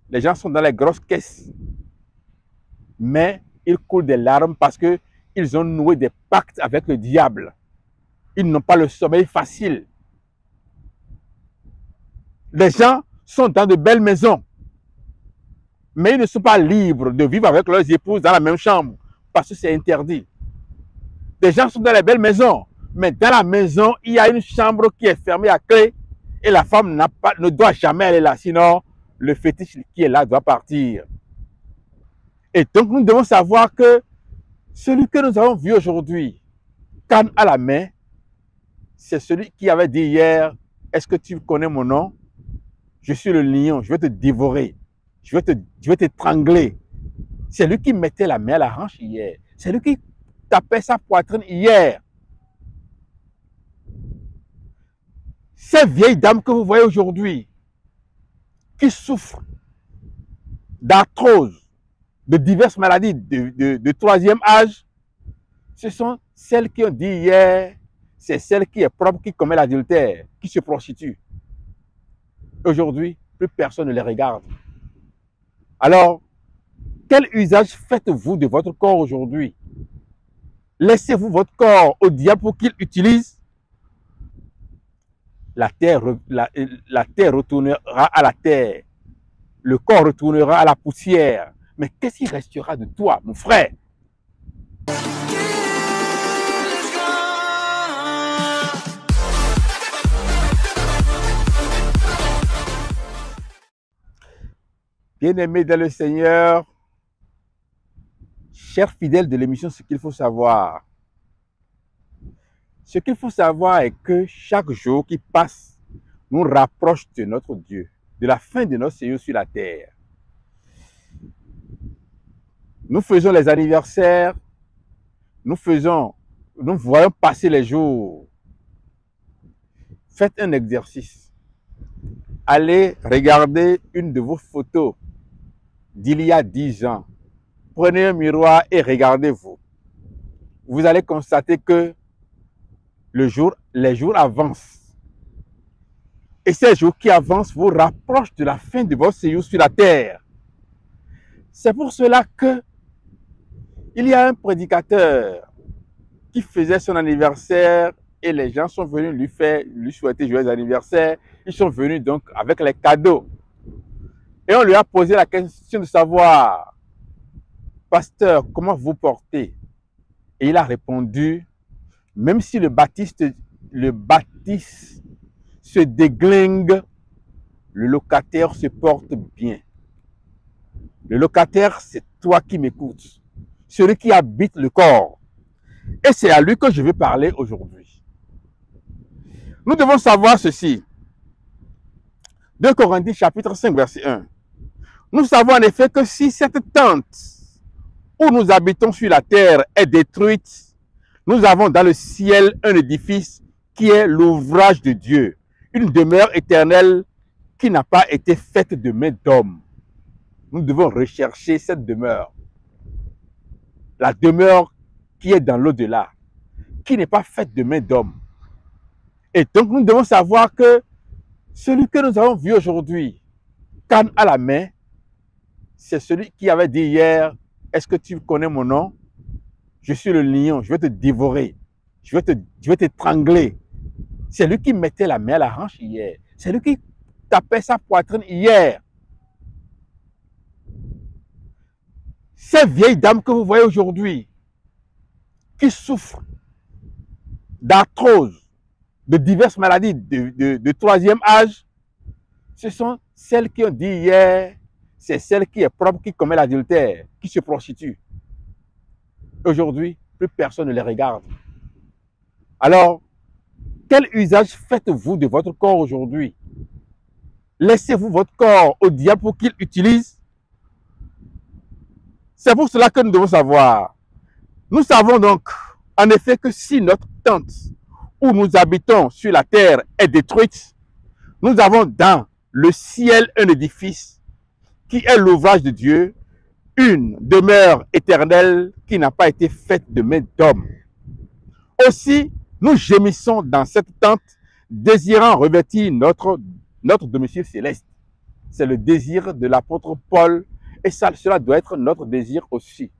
Les gens sont dans les grosses caisses. Mais ils coulent des larmes parce qu'ils ont noué des pactes avec le diable. Ils n'ont pas le sommeil facile. Les gens sont dans de belles maisons, mais ils ne sont pas libres de vivre avec leurs épouses dans la même chambre parce que c'est interdit. Des gens sont dans les belles maisons, mais dans la maison, il y a une chambre qui est fermée à clé et la femme ne doit jamais aller là, sinon le fétiche qui est là doit partir. Et donc nous devons savoir que celui que nous avons vu aujourd'hui, canne à la main, c'est celui qui avait dit hier, est-ce que tu connais mon nom? Je suis le lion, je vais te dévorer, je vais t'étrangler. C'est lui qui mettait la main à la hanche hier. C'est lui qui tapait sa poitrine hier. Ces vieilles dames que vous voyez aujourd'hui, qui souffrent d'arthrose, de diverses maladies de troisième âge, ce sont celles qui ont dit hier, c'est celle qui est propre, qui commet l'adultère, qui se prostitue. Aujourd'hui, plus personne ne les regarde. Alors, quel usage faites-vous de votre corps aujourd'hui? Laissez-vous votre corps au diable pour qu'il utilise? La terre retournera à la terre. Le corps retournera à la poussière. Mais qu'est-ce qui restera de toi, mon frère? Bien-aimés dans le Seigneur, chers fidèles de l'émission Ce qu'il faut savoir. Ce qu'il faut savoir est que chaque jour qui passe nous rapproche de notre Dieu, de la fin de notre séjour sur la terre. Nous faisons les anniversaires, nous voyons passer les jours. Faites un exercice. Allez regarder une de vos photos d'il y a 10 ans. Prenez un miroir et regardez-vous. Vous allez constater que les jours avancent. Et ces jours qui avancent vous rapprochent de la fin de votre séjour sur la terre. C'est pour cela que il y a un prédicateur qui faisait son anniversaire et les gens sont venus lui souhaiter joyeux anniversaire. Ils sont venus donc avec les cadeaux. Et on lui a posé la question de savoir, pasteur, comment vous portez? Et il a répondu, même si le baptiste se déglingue, le locataire se porte bien. Le locataire, c'est toi qui m'écoutes, celui qui habite le corps. Et c'est à lui que je veux parler aujourd'hui. Nous devons savoir ceci. 2 Corinthiens chapitre 5 verset 1. Nous savons en effet que si cette tente où nous habitons sur la terre est détruite, nous avons dans le ciel un édifice qui est l'ouvrage de Dieu, une demeure éternelle qui n'a pas été faite de main d'homme. Nous devons rechercher cette demeure. La demeure qui est dans l'au-delà, qui n'est pas faite de main d'homme. Et donc nous devons savoir que celui que nous avons vu aujourd'hui, canne à la main, c'est celui qui avait dit hier, est-ce que tu connais mon nom? Je suis le lion, je vais te dévorer, je vais t'étrangler. C'est lui qui mettait la main à la hanche hier. C'est lui qui tapait sa poitrine hier. Ces vieilles dames que vous voyez aujourd'hui, qui souffrent d'arthrose, de diverses maladies de troisième âge, ce sont celles qui ont dit hier, c'est celle qui est propre, qui commet l'adultère, qui se prostitue. Aujourd'hui, plus personne ne les regarde. Alors, quel usage faites-vous de votre corps aujourd'hui? Laissez-vous votre corps au diable pour qu'il utilise? C'est pour cela que nous devons savoir. Nous savons donc, en effet, que si notre tente où nous habitons sur la terre est détruite, nous avons dans le ciel un édifice qui est l'ouvrage de Dieu, une demeure éternelle qui n'a pas été faite de main d'homme. Aussi, nous gémissons dans cette tente, désirant revêtir notre domicile céleste. C'est le désir de l'apôtre Paul et ça, cela doit être notre désir aussi.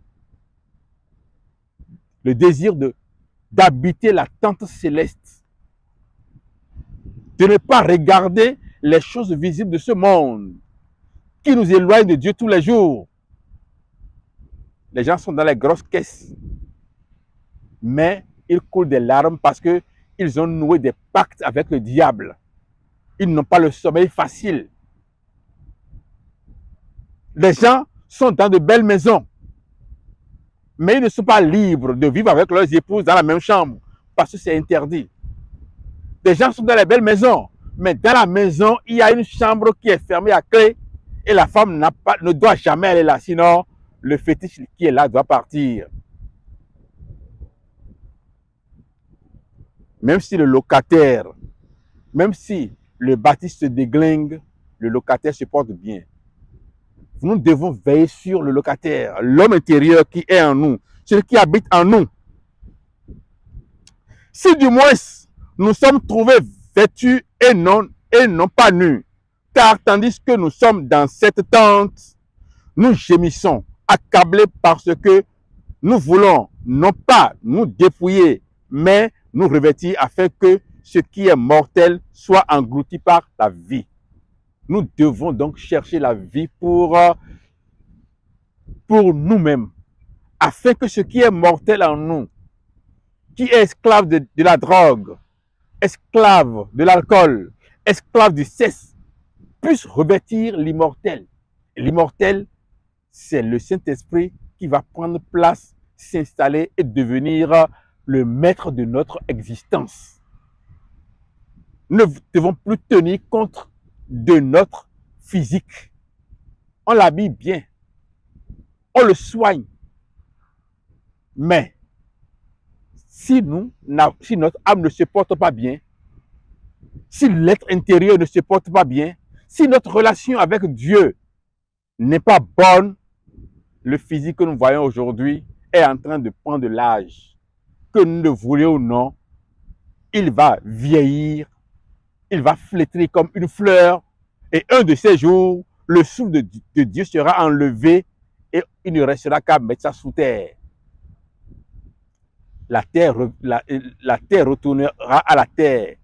Le désir d'habiter la tente céleste. De ne pas regarder les choses visibles de ce monde qui nous éloignent de Dieu tous les jours. Les gens sont dans les grosses caisses, mais ils coulent des larmes parce qu'ils ont noué des pactes avec le diable. Ils n'ont pas le sommeil facile. Les gens sont dans de belles maisons, mais ils ne sont pas libres de vivre avec leurs épouses dans la même chambre parce que c'est interdit. Les gens sont dans les belles maisons, mais dans la maison, il y a une chambre qui est fermée à clé et la femme ne doit jamais aller là, sinon le fétiche qui est là doit partir. Même si le locataire, même si le bâtisse se déglingue, le locataire se porte bien. Nous devons veiller sur le locataire, l'homme intérieur qui est en nous, celui qui habite en nous. Si du moins nous sommes trouvés vêtus et non pas nus, car tandis que nous sommes dans cette tente, nous gémissons, accablés parce que nous voulons non pas nous dépouiller, mais nous revêtir afin que ce qui est mortel soit englouti par la vie. Nous devons donc chercher la vie pour nous-mêmes, afin que ce qui est mortel en nous, qui est esclave de la drogue, esclave de l'alcool, esclave du sexe, puisse revêtir l'immortel. L'immortel, c'est le Saint-Esprit qui va prendre place, s'installer et devenir le maître de notre existence. Nous ne devons plus tenir compte de notre physique. On l'habille bien, on le soigne. Mais si notre âme ne se porte pas bien, si l'être intérieur ne se porte pas bien, si notre relation avec Dieu n'est pas bonne, le physique que nous voyons aujourd'hui est en train de prendre de l'âge. Que nous le voulions ou non, il va vieillir, il va flétrir comme une fleur, et un de ces jours, le souffle de Dieu sera enlevé et il ne restera qu'à mettre ça sous terre. La terre retournera à la terre,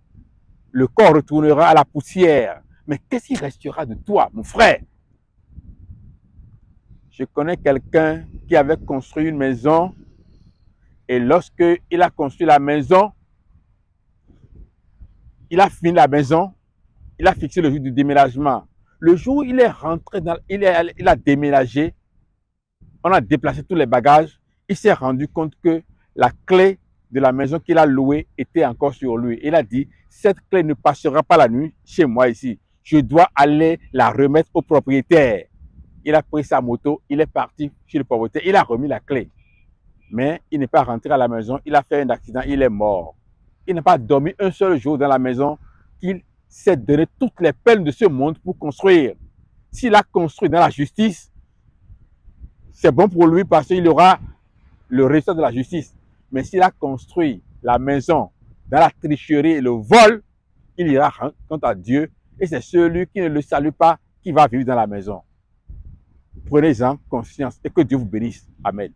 le corps retournera à la poussière. Mais qu'est-ce qui restera de toi, mon frère? Je connais quelqu'un qui avait construit une maison et lorsqu'il a construit la maison, il a fini la maison, il a fixé le jour du déménagement. Le jour où il est rentré, il a déménagé, on a déplacé tous les bagages, il s'est rendu compte que la clé de la maison qu'il a louée était encore sur lui. Il a dit, cette clé ne passera pas la nuit chez moi ici. Je dois aller la remettre au propriétaire. Il a pris sa moto, il est parti chez le propriétaire, il a remis la clé. Mais il n'est pas rentré à la maison, il a fait un accident, il est mort. Il n'a pas dormi un seul jour dans la maison qu'il s'est donné toutes les peines de ce monde pour construire. S'il a construit dans la justice, c'est bon pour lui parce qu'il aura le résultat de la justice. Mais s'il a construit la maison dans la tricherie et le vol, il ira rendre compte à Dieu et c'est celui qui ne le salue pas qui va vivre dans la maison. Prenez-en conscience et que Dieu vous bénisse. Amen.